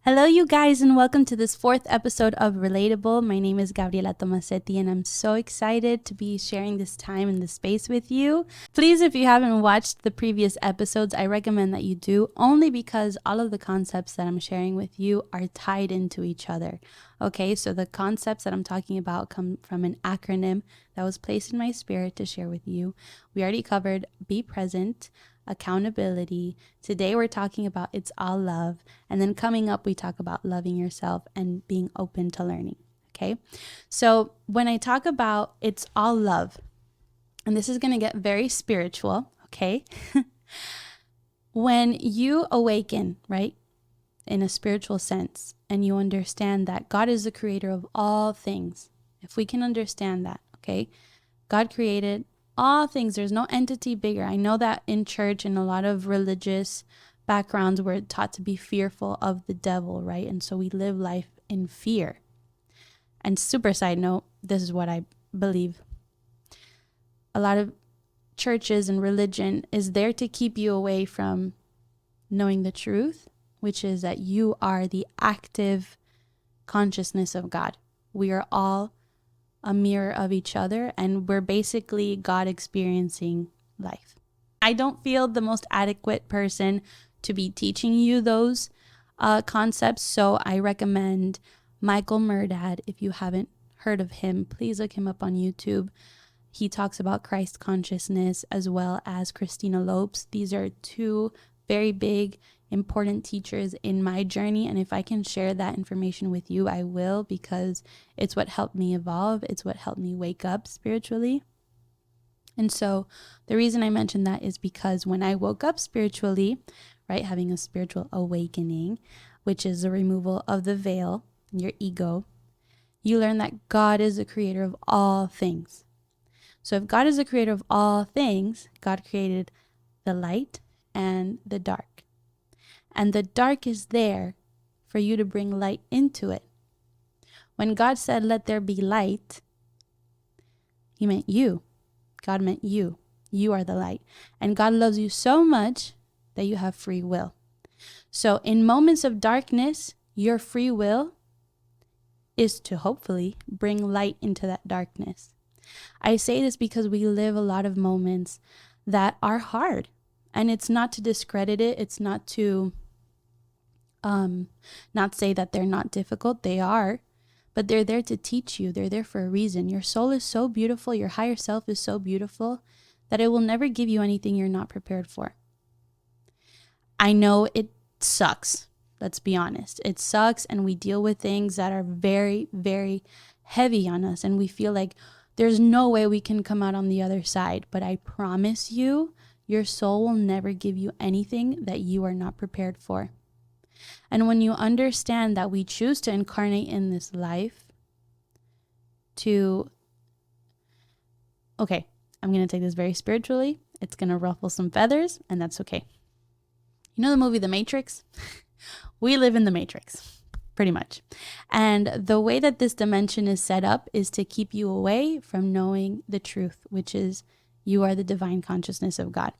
Hello, you guys, and welcome to this fourth episode of Relatable. My name is Gabriella Tomassetti, and I'm so excited to be sharing this time in this space with you. Please, if you haven't watched the previous episodes, I recommend that you do, only because all of the concepts that I'm sharing with you are tied into each other. Okay, so the concepts that I'm talking about come from an acronym that was placed in my spirit to share with you. We already covered Be Present, accountability. Today we're talking about It's All Love. And then coming up, we talk about loving yourself and being open to learning. Okay. So when I talk about It's All Love, and this is going to get very spiritual. Okay. When you awaken, right, in a spiritual sense, and you understand that God is the creator of all things, if we can understand that, okay, God created all things. There's no entity bigger. I know that in church and a lot of religious backgrounds, we're taught to be fearful of the devil, right? And so we live life in fear. And super side note, this is what I believe. A lot of churches and religion is there to keep you away from knowing the truth, which is that you are the active consciousness of God. We are all a mirror of each other, and we're basically God experiencing life. I don't feel the most adequate person to be teaching you those concepts, so I recommend Michael Murdad. If you haven't heard of him, please look him up on YouTube. He talks about Christ consciousness, as well as Christina Lopes. These are two very big, important teachers in my journey, and if I can share that information with you, I will, because it's what helped me evolve. It's what helped me wake up spiritually. And so the reason I mentioned that is because when I woke up spiritually, right, having a spiritual awakening, which is the removal of the veil, your ego, you learn that God is the creator of all things. So if God is the creator of all things, God created the light and the dark. And the dark is there for you to bring light into it. When God said, "Let there be light," he meant you. God meant you. You are the light. And God loves you so much that you have free will. So in moments of darkness, your free will is to hopefully bring light into that darkness. I say this because we live a lot of moments that are hard. And it's not to discredit it. It's not to not say that they're not difficult. They are, but they're there to teach you. They're there for a reason. Your soul is so beautiful. Your higher self is so beautiful that it will never give you anything you're not prepared for. I know it sucks. Let's be honest. It sucks, and we deal with things that are very, very heavy on us, and we feel like there's no way we can come out on the other side. But I promise you, your soul will never give you anything that you are not prepared for. And when you understand that we choose to incarnate in this life okay, I'm going to take this very spiritually. It's going to ruffle some feathers, and that's okay. You know the movie The Matrix? We live in the Matrix, pretty much. And the way that this dimension is set up is to keep you away from knowing the truth, which is you are the divine consciousness of God.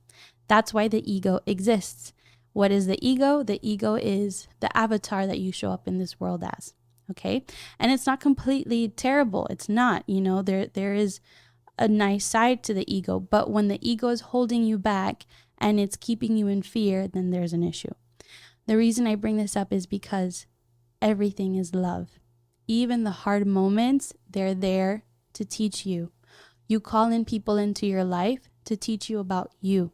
That's why the ego exists. What is the ego? The ego is the avatar that you show up in this world as, okay? And it's not completely terrible. It's not, there is a nice side to the ego, but when the ego is holding you back and it's keeping you in fear, then there's an issue. The reason I bring this up is because everything is love. Even the hard moments, they're there to teach you. You call in people into your life to teach you about you.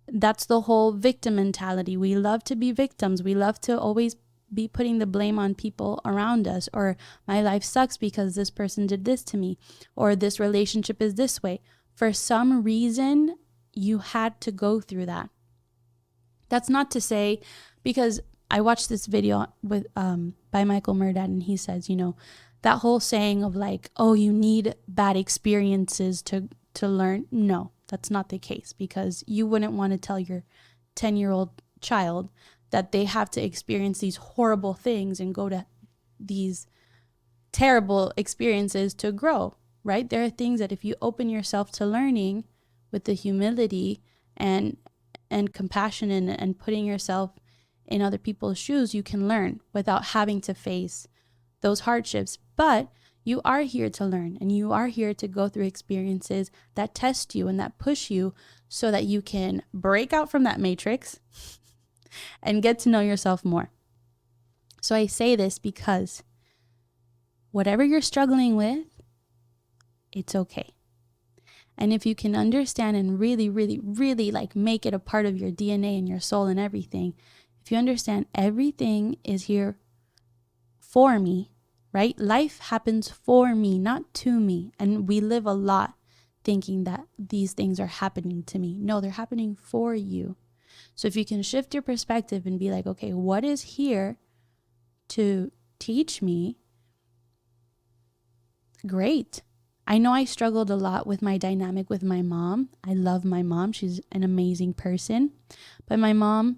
That's the whole victim mentality. We love to be victims. We love to always be putting the blame on people around us, or my life sucks because this person did this to me, or this relationship is this way. For some reason, you had to go through that. That's not to say, because I watched this video with by Michael Murdad, and he says, that whole saying of like, oh, you need bad experiences to learn. No. That's not the case, because you wouldn't want to tell your 10-year-old child that they have to experience these horrible things and go to these terrible experiences to grow, right? There are things that if you open yourself to learning with the humility and compassion and putting yourself in other people's shoes, you can learn without having to face those hardships. But you are here to learn, and you are here to go through experiences that test you and that push you so that you can break out from that matrix and get to know yourself more. So I say this because whatever you're struggling with, it's okay. And if you can understand and really, really, really like make it a part of your DNA and your soul and everything, if you understand everything is here for me, right? Life happens for me, not to me. And we live a lot thinking that these things are happening to me. No, they're happening for you. So if you can shift your perspective and be like, okay, what is here to teach me? Great. I know I struggled a lot with my dynamic with my mom. I love my mom. She's an amazing person. But my mom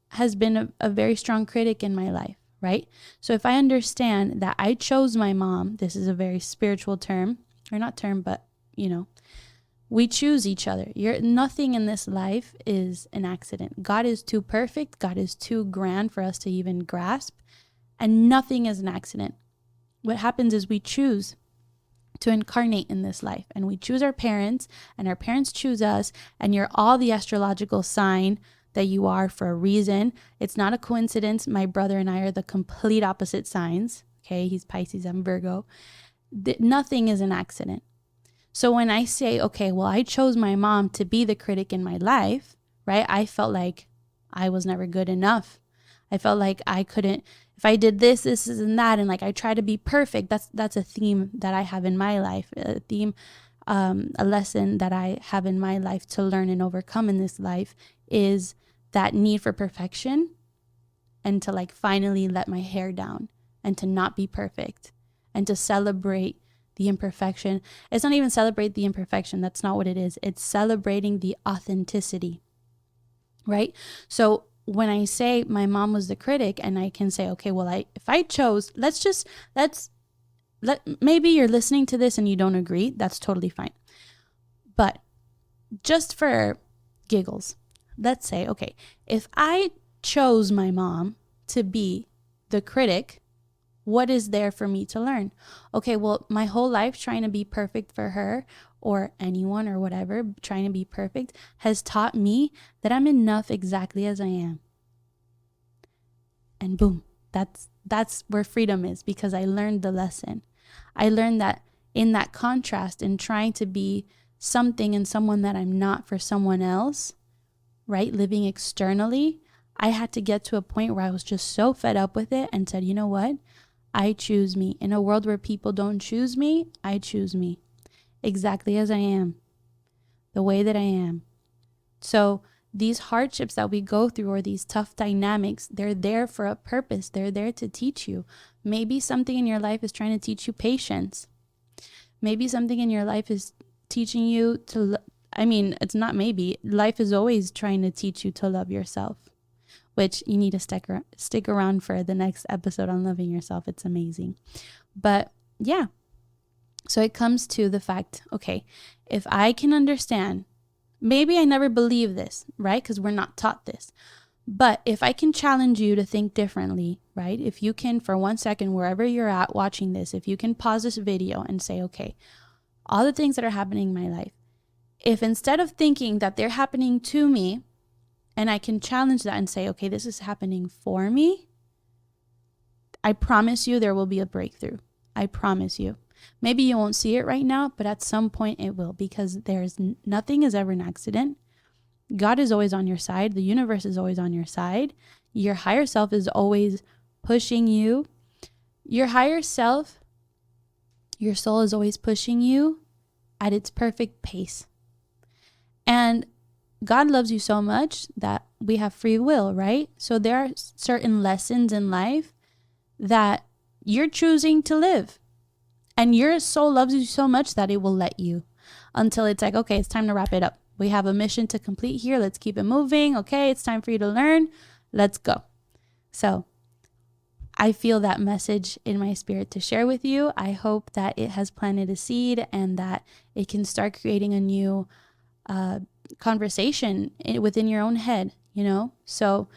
has been a very strong critic in my life, right? So if I understand that I chose my mom, this is a very spiritual term, or not term, but we choose each other. Nothing in this life is an accident. God is too perfect. God is too grand for us to even grasp. And nothing is an accident. What happens is we choose to incarnate in this life, and we choose our parents, and our parents choose us, and you're all the astrological sign that you are for a reason. It's not a coincidence. My brother and I are the complete opposite signs. Okay, he's Pisces, I'm Virgo. Nothing is an accident. So when I say, okay, well, I chose my mom to be the critic in my life, right? I felt like I was never good enough. I felt like I couldn't, if I did this and that, and like I try to be perfect. That's a theme that I have in my life, a lesson that I have in my life to learn and overcome in this life is that need for perfection, and to like finally let my hair down and to not be perfect and to celebrate the imperfection. It's not even celebrate the imperfection. That's not what it is. It's celebrating the authenticity, right? So when I say my mom was the critic, and I can say, okay, well, if I chose, maybe you're listening to this and you don't agree. That's totally fine. But just for giggles, let's say, okay, if I chose my mom to be the critic, what is there for me to learn? Okay, well, my whole life trying to be perfect for her or anyone or whatever, trying to be perfect has taught me that I'm enough exactly as I am. And boom, that's where freedom is, because I learned the lesson. I learned that in that contrast, in trying to be something and someone that I'm not for someone else, right? Living externally, I had to get to a point where I was just so fed up with it and said, you know what? I choose me. In a world where people don't choose me, I choose me exactly as I am, the way that I am. So these hardships that we go through, or these tough dynamics, they're there for a purpose. They're there to teach you. Maybe something in your life is trying to teach you patience. Maybe something in your life is teaching you to, it's not maybe. Life is always trying to teach you to love yourself, which you need to stick around for the next episode on loving yourself. It's amazing. But yeah, so it comes to the fact, okay, if I can understand, maybe I never believed this, right? Because we're not taught this. But if I can challenge you to think differently, right? If you can, for 1 second, wherever you're at watching this, if you can pause this video and say, okay, all the things that are happening in my life, if instead of thinking that they're happening to me, and I can challenge that and say, okay, this is happening for me, I promise you there will be a breakthrough. I promise you. Maybe you won't see it right now, but at some point it will, because nothing is ever an accident. God is always on your side. The universe is always on your side. Your higher self is always pushing you. Your higher self, your soul is always pushing you at its perfect pace. And God loves you so much that we have free will, right? So there are certain lessons in life that you're choosing to live. And your soul loves you so much that it will let you, until it's like, okay, it's time to wrap it up. We have a mission to complete here. Let's keep it moving. Okay, it's time for you to learn. Let's go. So I feel that message in my spirit to share with you. I hope that it has planted a seed and that it can start creating a new conversation within your own head, So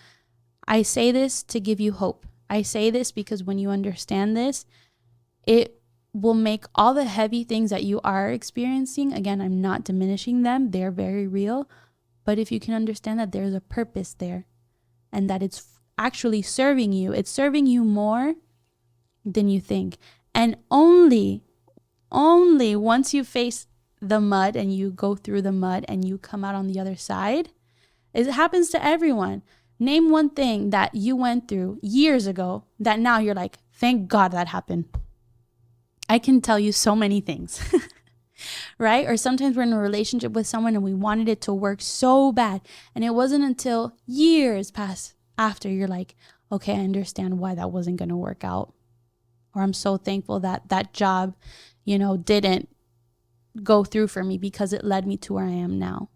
I say this to give you hope. I say this because when you understand this, it will make all the heavy things that you are experiencing, again, I'm not diminishing them, they're very real, but if you can understand that there's a purpose there and that it's actually serving you, it's serving you more than you think. And only once you face the mud and you go through the mud and you come out on the other side, it happens to everyone. Name one thing that you went through years ago that now you're like, thank God that happened. I can tell you so many things, right? Or sometimes we're in a relationship with someone and we wanted it to work so bad. And it wasn't until years pass after you're like, okay, I understand why that wasn't going to work out. Or I'm so thankful that that job, didn't go through for me because it led me to where I am now.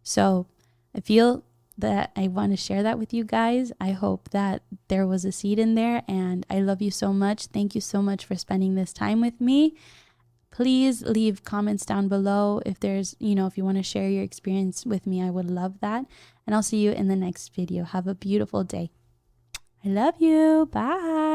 So I feel that I want to share that with you guys. I hope that there was a seed in there, and I love you so much. Thank you so much for spending this time with me. Please leave comments down below if there's, if you want to share your experience with me, I would love that. And I'll see you in the next video. Have a beautiful day. I love you. Bye.